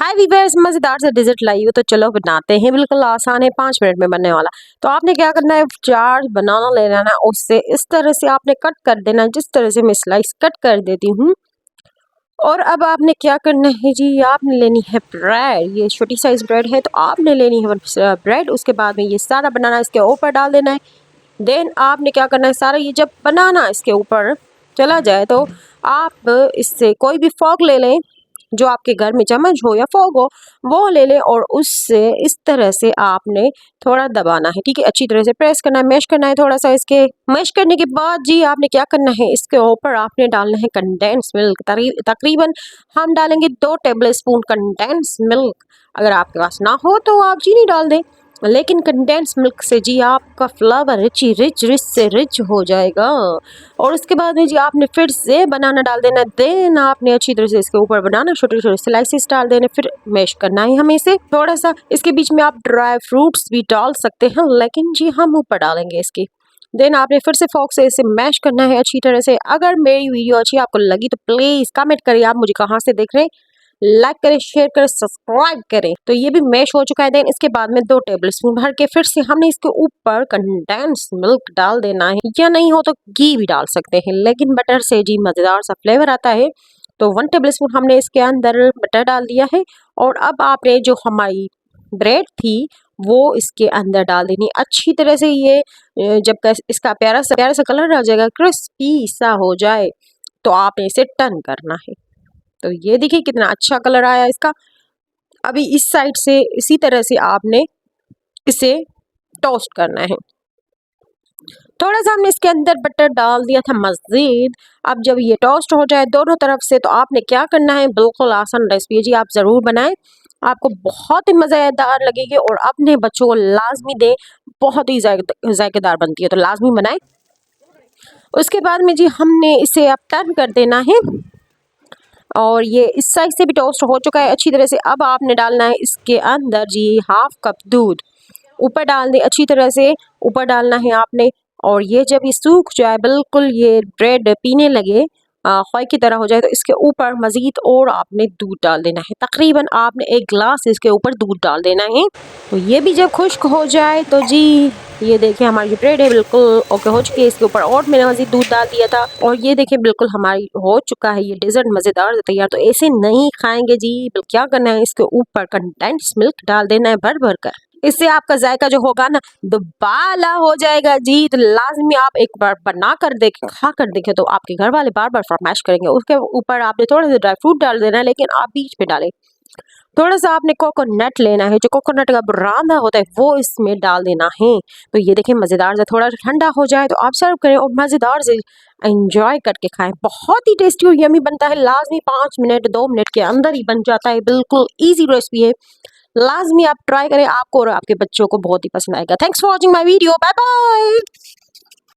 हाय viewers, मजेदार सा dessert लाई हूँ तो चलो बनाते हैं। बिल्कुल आसान है, 5 मिनट में बनने वाला। तो आपने क्या करना है, 4 बनाना ले लेना है, उससे इस तरह से आपने कट कर देना है, जिस तरह से मैं स्लाइस कट कर देती हूँ। और अब आपने क्या करना है जी, आपने लेनी है ब्रेड। ये छोटी साइज ब्रेड है तो आपने लेनी है ब्रेड। उसके बाद में ये सारा बनाना इसके ऊपर डाल देना है। देन आपने क्या करना है, सारा ये जब बनाना इसके ऊपर चला जाए तो आप इससे कोई भी फॉग ले लें, जो आपके घर में चम्मच हो या फोक हो वो ले लें, और उससे इस तरह से आपने थोड़ा दबाना है। ठीक है, अच्छी तरह से प्रेस करना है, मैश करना है थोड़ा सा। इसके मैश करने के बाद जी आपने क्या करना है, इसके ऊपर आपने डालना है कंडेंस मिल्क। तकरीबन हम डालेंगे 2 टेबल स्पून कंडेंस मिल्क। अगर आपके पास ना हो तो आप चीनी डाल दें, लेकिन कंडेंस मिल्क से जी आपका फ्लेवर रिच से रिच हो जाएगा। और उसके बाद में जी आपने फिर से बनाना डाल देना। देन आपने अच्छी तरह से इसके ऊपर बनाना छोटे छोटे स्लाइसेस डाल देने, फिर मैश करना है हमें इसे थोड़ा सा। इसके बीच में आप ड्राई फ्रूट्स भी डाल सकते हैं, लेकिन जी हम ऊपर डालेंगे इसके। देन आपने फिर से फोक से इसे मैश करना है अच्छी तरह से। अगर मेरी वीडियो अच्छी आपको लगी तो प्लीज कमेंट करिए आप मुझे कहाँ से देख रहे हैं, लाइक करें, शेयर करें, सब्सक्राइब करें। तो ये भी मैश हो चुका है। देन इसके बाद में 2 टेबल स्पून भर के फिर से हमने इसके ऊपर कंडेंस मिल्क डाल देना है, या नहीं हो तो घी भी डाल सकते हैं, लेकिन बटर से जी मजेदार सा फ्लेवर आता है। तो 1 टेबल स्पून हमने इसके अंदर बटर डाल दिया है। और अब आपने जो हमारी ब्रेड थी वो इसके अंदर डाल देनी अच्छी तरह से। ये जब इसका प्यारा सा कलर आ जाएगा, क्रिस्पी सा हो जाए, तो आपने इसे टर्न करना है। तो ये देखिए कितना अच्छा कलर आया इसका। अभी इस साइड से इसी तरह से आपने इसे टोस्ट करना है। थोड़ा सा हमने इसके अंदर बटर डाल दिया था मज़ीद। अब जब ये टोस्ट हो जाए दोनों तरफ से, तो आपने क्या करना है, बिल्कुल आसान रेसिपी है जी, आप ज़रूर बनाएं, आपको बहुत ही मज़ेदार लगेगी। और अपने बच्चों को लाजमी दें, बहुत ही जायकेदार बनती है, तो लाजमी बनाएं। उसके बाद में जी हमने इसे अब टर्न कर देना है, और ये इस साइड से भी टोस्ट हो चुका है अच्छी तरह से। अब आपने डालना है इसके अंदर जी 1/2 कप दूध। ऊपर डाल दे अच्छी तरह से, ऊपर डालना है आपने। और ये जब ये सूख जाए, बिल्कुल ये ब्रेड पीने लगे, खोए की तरह हो जाए, तो इसके ऊपर मज़ीद और आपने दूध डाल देना है। तकरीबन आपने 1 गिलास इसके ऊपर दूध डाल देना है। तो ये भी जब खुश्क हो जाए तो जी ये देखिए हमारी जो ब्रेड है बिल्कुल ओके हो चुकी है। इसके ऊपर और मैंने मज़ीद दूध डाल दिया था, और ये देखिए बिल्कुल हमारी हो चुका है ये डेजर्ट मज़ेदार तैयार। तो ऐसे नहीं खाएंगे जी, क्या करना है, इसके ऊपर कंडेंस मिल्क डाल देना है भर भर कर। इससे आपका जायका जो होगा ना दुबाला हो जाएगा जी। तो लाजमी आप एक बार बना कर देखें, खा कर देखें, तो आपके घर वाले बार बार फरमाइश करेंगे। उसके ऊपर आपने थोड़ा सा ड्राई फ्रूट डाल देना है, लेकिन आप बीच में डालें। थोड़ा सा आपने कोकोनट लेना है, जो कोकोनट का बुरादा होता है वो इसमें डाल देना है। तो ये देखें मज़ेदार से, थोड़ा ठंडा हो जाए तो आप सर्व करें और मज़ेदार से एंजॉय करके खाएं। बहुत ही टेस्टी और यमी बनता है। लाजमी 5 मिनट 2 मिनट के अंदर ही बन जाता है। बिल्कुल ईजी रेसिपी है, लाजमी आप ट्राई करें, आपको और आपके बच्चों को बहुत ही पसंद आएगा। Thanks for watching my video, bye bye.